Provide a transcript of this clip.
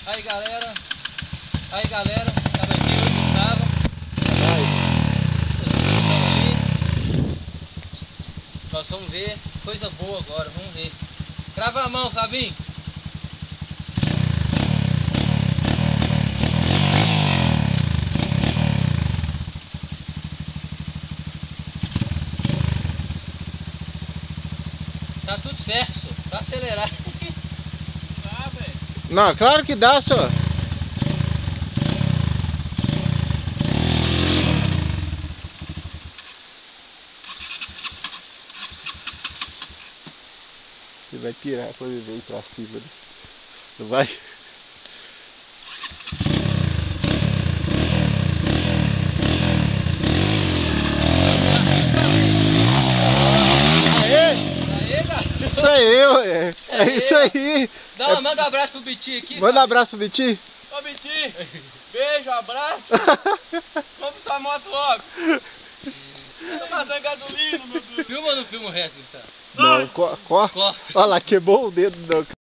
Aí galera, tava aqui, eu Gustavo. Nós vamos ver coisa boa agora, vamos ver. Crava a mão, Fabinho. Tá tudo certo, senhor. Pra acelerar. Dá, velho. Não, claro que dá, senhor. Ele vai pirar quando ele vem pra cima, né? Não vai? Isso aí, ué. É isso aí. Manda um abraço pro Biti aqui. Manda um abraço pro Biti. Ô Biti, beijo, abraço. Compre sua moto logo. Tô fazendo gasolina, meu Deus. Filma ou não filma o resto, Gustavo? Não, corta. Corta. Olha lá, queimou o dedo do